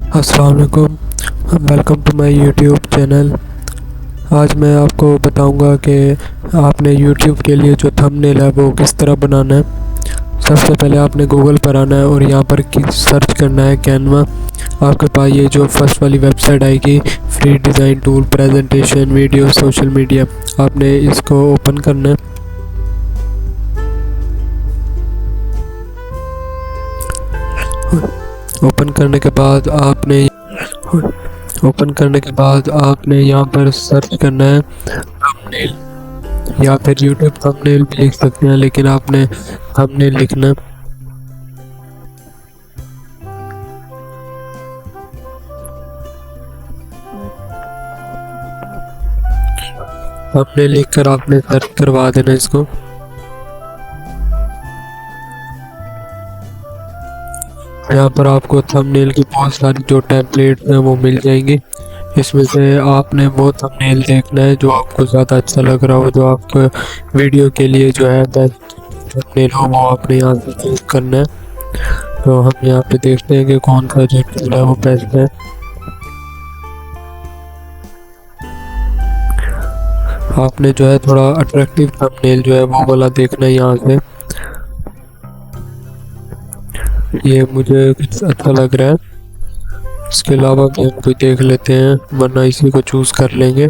अस्सलाम वालेकुम। Welcome to my YouTube channel. आज मैं आपको बताऊंगा कि आपने यूट्यूब के लिए जो थंबनेल है वो किस तरह बनाना है। सबसे पहले आपने गूगल पर आना है और यहाँ पर सर्च करना है कैनवा। आपके पास ये जो फर्स्ट वाली वेबसाइट आएगी, free design tool, presentation, video, social media, आपने इसको ओपन करना है। ओपन करने के बाद आपने यहाँ पर सर्च करना है थंबनेल, या फिर यूट्यूब थंबनेल भी लिख सकते हैं, लेकिन आपने थंबनेल लिखना है। थंबनेल लिखकर आपने सर्च करवा देना इसको। यहाँ पर आपको थंबनेल की बहुत सारी जो टेम्पलेट्स हैं वो मिल जाएंगी। इसमें से आपने वो थंबनेल देखना है जो आपको ज़्यादा अच्छा लग रहा हो, जो आपको वीडियो के लिए जो है बेस्ट थंबनेल हो, वो आपने यहाँ से चूज करना है। तो हम यहाँ पे देखते हैं कि कौन सा जो टूल है वो बेस्ट है। आपने जो है थोड़ा अट्रैक्टिव थंबनेल जो है वो वाला देखना है। यहाँ से ये मुझे कुछ अच्छा लग रहा है, इसके अलावा भी हम कोई देख लेते हैं, वरना इसी को चूज कर लेंगे।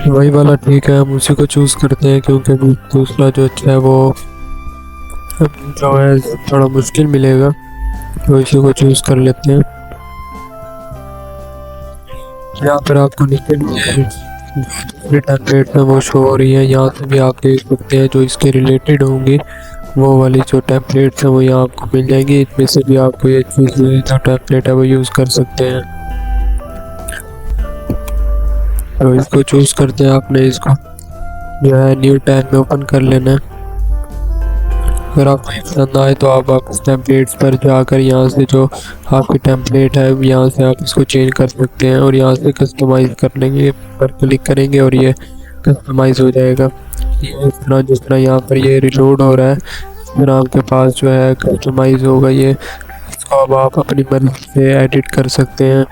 वही वाला ठीक है, हम उसी को चूज करते हैं, क्योंकि दूसरा जो अच्छा है वो जो है थोड़ा मुश्किल मिलेगा, तो इसी को चूज कर लेते हैं। यहाँ पर आपको नीचे दूसरी टेम्पलेट में वो शो हो रही है, यहाँ से भी आप देख सकते हैं जो इसके रिलेटेड होंगी वो वाली जो टेम्पलेट्स हैं वो यहाँ आपको मिल जाएंगी। इनमें से भी आपको ये चीज़ जो टेम्पलेट है वो यूज़ कर सकते हैं। तो इसको चूज़ करते हैं, आपने इसको जो है न्यू टैब में ओपन कर लेना है। अगर आपको ये पसंद आए तो आप वापस टेम्पलेट्स पर जाकर यहाँ से जो आपकी टेम्पलेट है यहाँ से आप इसको चेंज कर सकते हैं, और यहाँ से कस्टमाइज़ करने के पर क्लिक करेंगे और ये कस्टमाइज़ हो जाएगा। ये इस तरह जिस तरह यहाँ पर ये रिलोड हो रहा है, इस तरह आपके पास जो है कस्टमाइज़ होगा ये। इसको अब आप अपनी मर्ज़ी से एडिट कर सकते हैं,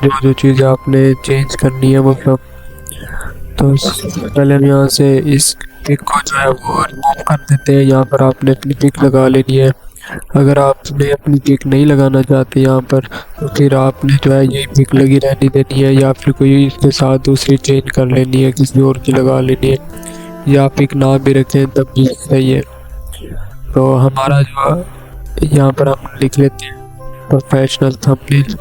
जो जो चीज़ें आपने चेंज करनी है वो सब। तो पहले हम यहाँ से इस पिक को जो है वो रिमूव कर देते हैं। यहाँ पर आपने अपनी पिक लगा लेनी है। अगर आपने अपनी पिक नहीं लगाना चाहते यहाँ पर, तो फिर आपने जो है यही पिक लगी रहनी देनी है, या फिर कोई इसके साथ दूसरी चेंज कर लेनी है, किसी और की लगा लेनी है, या पिक ना भी रखें तब भी सही है। तो हमारा जो यहाँ पर हम लिख लेते हैं प्रोफेशनल थंबनेल।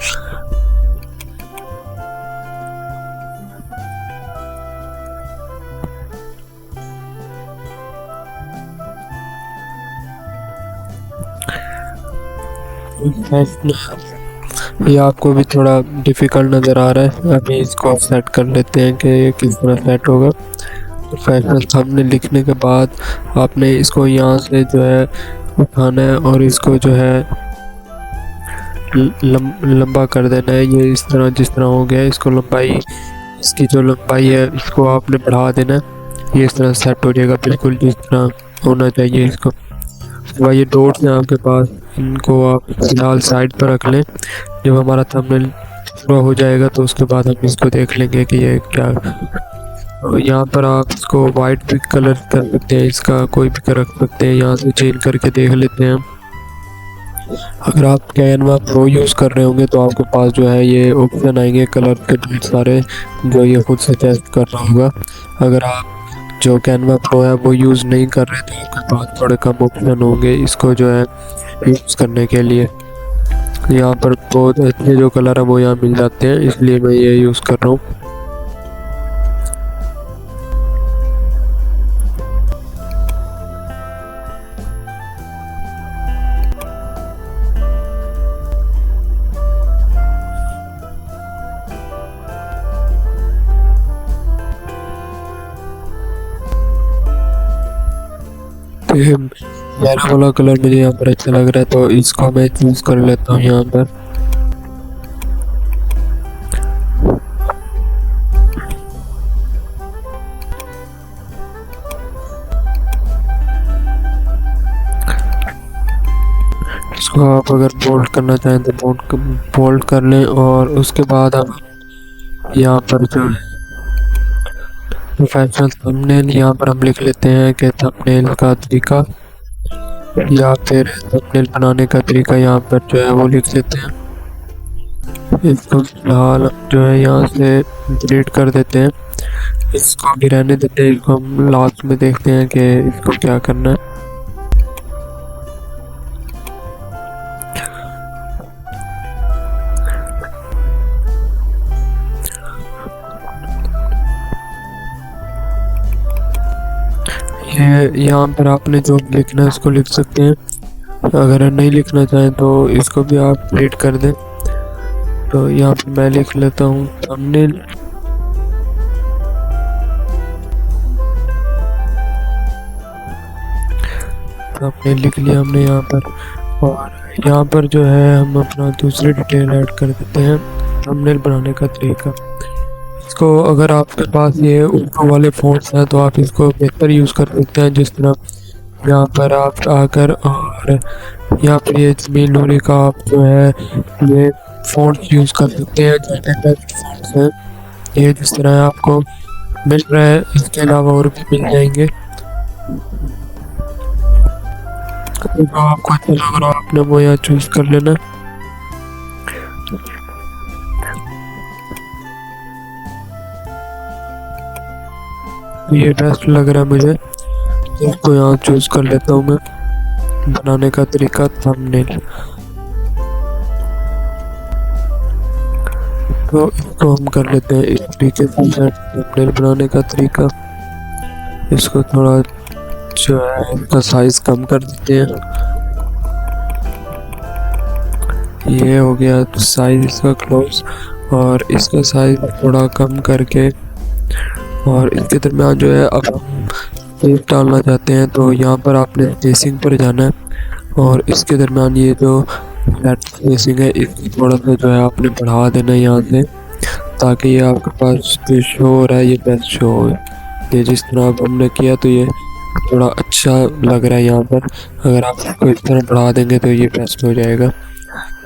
ये आपको भी थोड़ा डिफ़िकल्ट नज़र आ रहा है, अभी इसको सेट कर लेते हैं कि ये किस तरह सेट होगा। प्रोफेशनल थंबनेल लिखने के बाद आपने इसको यहाँ से जो है उठाना है और इसको जो है लंबा कर देना है। ये इस तरह जिस तरह हो गया, इसको लंबाई, इसकी जो लंबाई है इसको आपने बढ़ा देना है। ये इस तरह सेट हो जाएगा बिल्कुल जिस तरह होना चाहिए इसको। वह ये डॉट्स हैं आपके पास, इनको आप फिलहाल साइड पर रख लें। जब हमारा थंबनेल पूरा हो जाएगा तो उसके बाद हम इसको देख लेंगे कि ये क्या। यहाँ पर आप इसको वाइट भी कलर कर सकते हैं, इसका कोई भी रख सकते हैं। यहाँ से चेंज करके देख लेते हैं। अगर आप कैनवा प्रो यूज़ कर रहे होंगे तो आपके पास जो है ये ऑप्शन आएंगे कलर के ढेर सारे, जो ये खुद सजेस्ट कर रहा होगा। अगर आप जो कैनवा प्रो है वो यूज़ नहीं कर रहे तो आपके पास थोड़े कम ऑप्शन होंगे इसको जो है यूज़ करने के लिए। यहाँ पर बहुत अच्छे जो कलर है वो यहाँ मिल जाते हैं, इसलिए मैं ये यूज़ कर रहा हूँ। येलो वाला कलर मुझे यहाँ पर अच्छा लग रहा है, तो इसको मैं चूज कर लेता हूँ यहाँ पर। इसको आप अगर बोल्ड करना चाहें तो बोल्ड कर लें। और उसके बाद हम यहाँ पर जो प्रोफेशनल थंबनेल यहाँ पर हम लिख लेते हैं कि थंबनेल का तरीका, या फिर थंबनेल बनाने का तरीका यहाँ पर जो है वो लिख लेते हैं। इसको फिलहाल जो है यहाँ से डिलीट कर देते हैं, इसको भी रहने देते हैं। इसको हम लास्ट में देखते हैं कि इसको क्या करना है। ये यहाँ पर आपने जो लिखना है उसको लिख सकते हैं, अगर नहीं लिखना चाहें तो इसको भी आप डिलीट कर दें। तो यहाँ पर मैं लिख लेता हूँ थंबनेल। थंबनेल लिख लिया हमने यहाँ पर, और यहाँ पर जो है हम अपना दूसरी डिटेल ऐड कर देते हैं, थंबनेल बनाने का तरीका। इसको अगर आपके पास ये ऊपर वाले फ़ॉन्ट्स हैं तो आप इसको बेहतर यूज़ कर सकते हैं, जिस तरह यहाँ पर आप आकर और यहाँ पर ये जमील नूरी का आप जो है ये फ़ॉन्ट्स यूज़ कर सकते हैं, जो टेक्स्ट फ़ॉन्ट्स हैं ये जिस तरह आपको मिल रहा है। इसके अलावा और भी मिल जाएंगे, तो आपको अच्छा लग रहा है आपने वो यहाँ चूज़ कर लेना। ये बेस्ट लग रहा है मुझे, इसको यहाँ चूज़ कर लेता हूँ मैं। बनाने का तरीका थंबनेल, तो इसको हम कर लेते हैं इस तरीके से थंबनेल बनाने का तरीका। इसको थोड़ा जो है इसका साइज कम कर देते हैं, ये हो गया साइज इसका क्लोज, और इसका साइज थोड़ा कम करके, और इसके दरम्यान जो है अब हम स्पेस डालना चाहते हैं तो यहाँ पर आपने स्पेसिंग पर जाना है, और इसके दरम्यान ये जो लेफ्ट स्पेसिंग है इसको थोड़ा सा जो है आपने बढ़ा देना है यहाँ से, ताकि ये आपके पास जो शो हो रहा है ये बेस्ट शो हो। ये जिस तरह अब हमने किया तो ये थोड़ा अच्छा लग रहा है यहाँ पर, अगर आप इसको इस तरह बढ़ा देंगे तो ये बेस्ट हो जाएगा।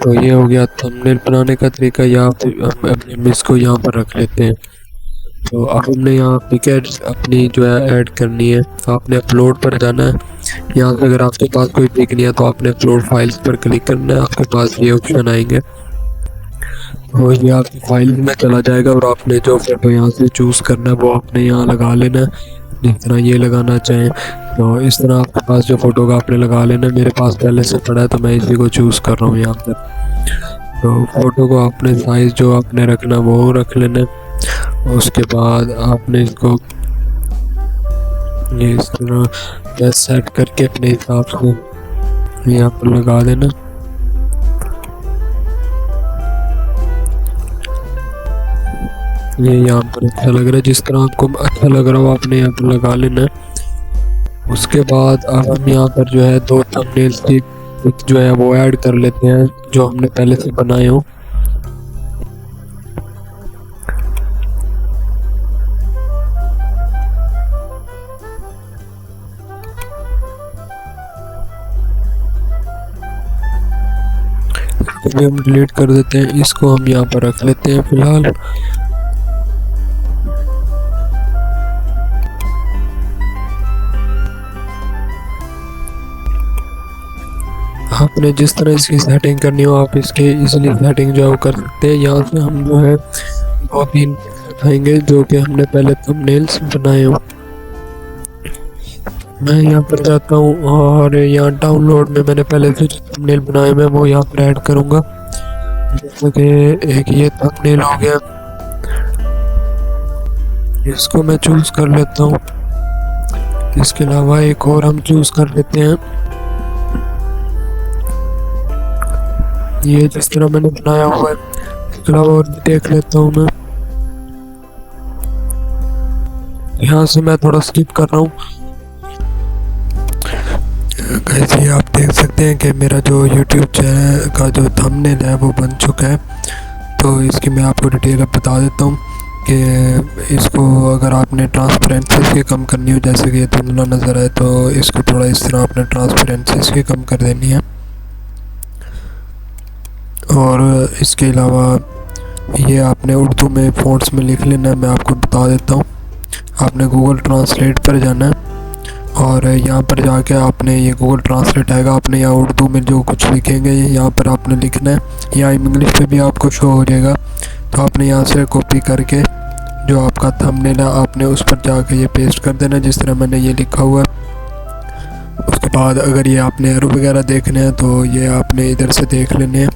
तो ये हो गया थंबनेल बनाने का तरीका। यहाँ पे हम अपने इमेज को यहाँ पर रख लेते हैं। तो अब हमने यहाँ पिक्चर्स अपनी जो है ऐड करनी है, आपने अपलोड पर जाना है। यहाँ से अगर आपके पास कोई पिक नहीं है तो आपने अपलोड फाइल्स पर क्लिक करना है, आपके पास ये ऑप्शन आएंगे, तो ये आपकी फाइल में चला जाएगा, और आपने जो फोटो यहाँ से चूज़ करना है वो आपने यहाँ लगा लेना है, जिस तरह ये लगाना चाहें तो इस तरह आपके पास जो फ़ोटो का आपने लगा लेना है। मेरे पास पहले से पड़ा है तो मैं इसी को चूज़ कर रहा हूँ यहाँ पर। तो फ़ोटो को आपने साइज़ जो आपने रखना वो रख लेना है। उसके बाद आपने इसको ये इस तरह सेट करके अपने हिसाब से यहाँ पर लगा देना। ये यहाँ पर अच्छा लग रहा है, जिस तरह आपको अच्छा लग रहा हो आपने यहाँ पर लगा लेना है। उसके बाद अब हम यहाँ पर जो है दो थंबनेल्स की जो है वो ऐड कर लेते हैं जो हमने पहले से बनाए हो। भी हम डिलीट कर देते हैं, इसको हम यहाँ पर रख लेते हैं फिलहाल। आपने जिस तरह इसकी सेटिंग करनी हो आप इसकी इजीली सेटिंग जो है वो कर सकते हैं। यहाँ से हम जो है 2-3 उठाएंगे जो कि हमने पहले थंबनेल्स बनाए हो। मैं यहाँ पर जाता हूँ और यहाँ डाउनलोड में मैंने पहले से जो थंबनेल बनाए मैं वो यहाँ पर ऐड करूँगा। जैसे कि एक ये थंबनेल हो गया, इसको मैं चूज़ कर लेता हूँ। इसके अलावा एक और हम चूज़ कर लेते हैं, ये जिस तरह मैंने बनाया हुआ है। इसके अलावा और भी देख लेता हूँ मैं, यहाँ से मैं थोड़ा स्किप कर रहा हूँ। कैसे आप देख सकते हैं कि मेरा जो YouTube चैनल का जो थंबनेल है वो बन चुका है। तो इसकी मैं आपको डिटेल अब बता देता हूँ कि इसको अगर आपने ट्रांसपेरेंसी इसकी कम करनी हो, जैसे कि ये धुंधला नज़र है तो इसको थोड़ा इस तरह आपने ट्रांसपेरेंसी इसकी कम कर देनी है। और इसके अलावा ये आपने उर्दू में फ़ॉन्ट्स में लिख लेना है। मैं आपको बता देता हूँ। आपने गूगल ट्रांसलेट पर जाना है और यहाँ पर जाके आपने ये गूगल ट्रांसलेट आएगा, आपने यहाँ उर्दू में जो कुछ लिखेंगे यहाँ पर आपने लिखना है। यहाँ इंग्लिश पे भी आपको शो हो जाएगा, तो आपने यहाँ से कॉपी करके जो आपका थंबनेल है आपने उस पर जाके ये पेस्ट कर देना जिस तरह मैंने ये लिखा हुआ है। उसके बाद अगर ये आपने एरो वगैरह देखने हैं तो ये आपने इधर से देख लेने हैं।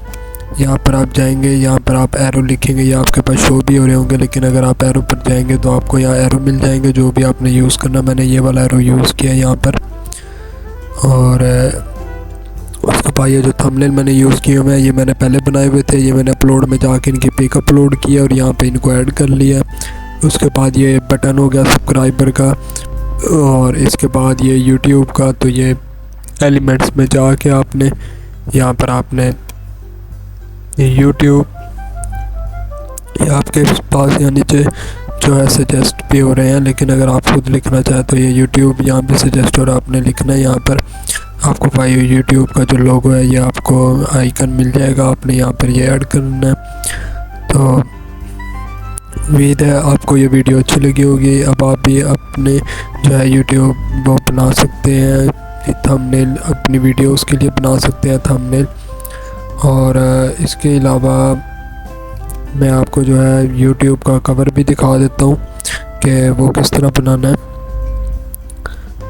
यहाँ पर आप जाएंगे, यहाँ पर आप एरो लिखेंगे, ये आपके पास शो भी हो रहे होंगे, लेकिन अगर आप एरो पर जाएंगे तो आपको यहाँ एरो मिल जाएंगे जो भी आपने यूज़ करना। मैंने ये वाला एरो यूज़ किया यहाँ पर। और उसके बाद ये जो थंबनेल मैंने यूज़ किए हुए हैं ये मैंने पहले बनाए हुए थे, ये मैंने अपलोड में जाके इनकी पिक अपलोड किया और यहाँ पे इनको ऐड कर लिया। उसके बाद ये बटन हो गया सब्सक्राइबर का, और इसके बाद ये यूट्यूब का। तो ये एलिमेंट्स में जाके आपने यहाँ पर आपने यूट्यूब ये आपके पास यहाँ नीचे जो है सजेस्ट भी हो रहे हैं, लेकिन अगर आप खुद लिखना चाहें तो ये यूट्यूब यहाँ पे सजेस्ट हो रहा है, आपने लिखना है। यहाँ पर आपको भाई यूट्यूब का जो लोगो है ये आपको आइकन मिल जाएगा, आपने यहाँ पर ये ऐड करना है। तो उम्मीद है आपको ये वीडियो अच्छी लगी होगी। अब आप भी अपने जो है यूट्यूब वो बना सकते हैं थंबनेल, अपनी वीडियोस के लिए बना सकते हैं थंबनेल। और इसके अलावा मैं आपको जो है यूट्यूब का कवर भी दिखा देता हूँ कि वो किस तरह बनाना है।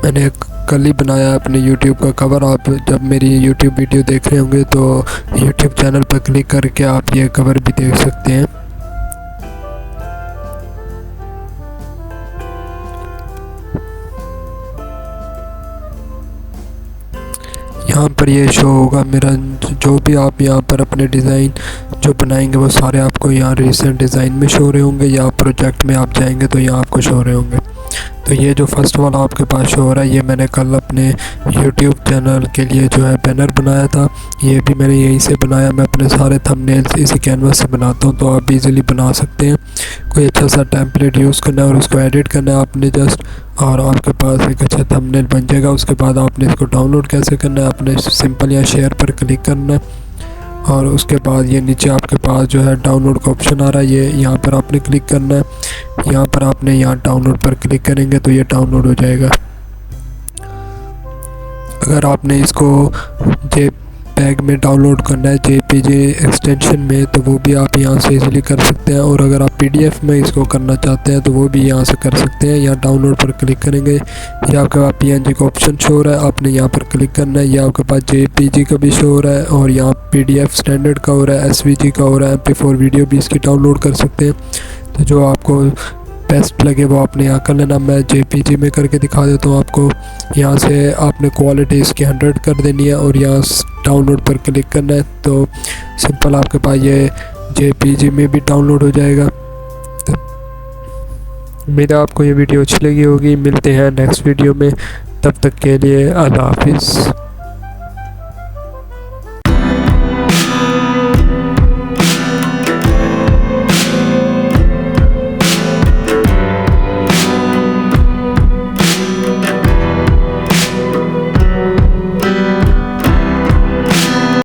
मैंने कल ही बनाया अपने यूट्यूब का कवर। आप जब मेरी यूट्यूब वीडियो देख रहे होंगे तो यूट्यूब चैनल पर क्लिक करके आप ये कवर भी देख सकते हैं। यहाँ पर ये शो होगा मेरा जो भी आप यहाँ पर अपने डिज़ाइन जो बनाएंगे वो सारे आपको यहाँ रिसेंट डिज़ाइन में शो रहे होंगे, या प्रोजेक्ट में आप जाएंगे तो यहाँ आपको शो रहे होंगे। तो ये जो फर्स्ट वाला आपके पास शो हो रहा है ये मैंने कल अपने यूट्यूब चैनल के लिए जो है बैनर बनाया था, ये भी मैंने यहीं से बनाया। मैं अपने सारे थंबनेल्स इसी कैनवास से बनाता हूँ, तो आप इजीली बना सकते हैं। कोई अच्छा सा टेम्पलेट यूज़ करना है और उसको एडिट करना है आपने जस्ट, और आपके पास एक अच्छा थंबनेल बन जाएगा। उसके बाद आपने इसको डाउनलोड कैसे करना है, आपने सिंपल यहाँ शेयर पर क्लिक करना है और उसके बाद ये नीचे आपके पास जो है डाउनलोड का ऑप्शन आ रहा है, ये यहाँ पर आपने क्लिक करना है। यहाँ पर आपने यहाँ डाउनलोड पर क्लिक करेंगे तो ये डाउनलोड हो जाएगा। अगर आपने इसको JPEG में डाउनलोड करना है JPG एक्सटेंशन में तो वो भी आप यहाँ से इजीली कर सकते हैं, और अगर आप PDF में इसको करना चाहते हैं तो वो भी यहाँ से कर सकते हैं। यहाँ डाउनलोड पर क्लिक करेंगे, ये आपके पास PNG का ऑप्शन शो हो रहा है, आपने यहाँ पर क्लिक करना है। ये आपके पास JPG का भी शो हो रहा है और यहाँ PDF स्टैंडर्ड का हो रहा है, SVG का हो रहा है, MP4 वीडियो भी इसकी डाउनलोड कर सकते हैं। तो जो आपको बेस्ट लगे वो आपने यहाँ कर लेना। मैं JPG में करके दिखा देता हूँ आपको। यहाँ से आपने क्वालिटी इसकी 100 कर देनी है और यहाँ डाउनलोड पर क्लिक करना है, तो सिंपल आपके पास ये JPG में भी डाउनलोड हो जाएगा। तो उम्मीद है आपको ये वीडियो अच्छी लगी होगी। मिलते हैं नेक्स्ट वीडियो में, तब तक के लिए अल्लाह हाफिज़।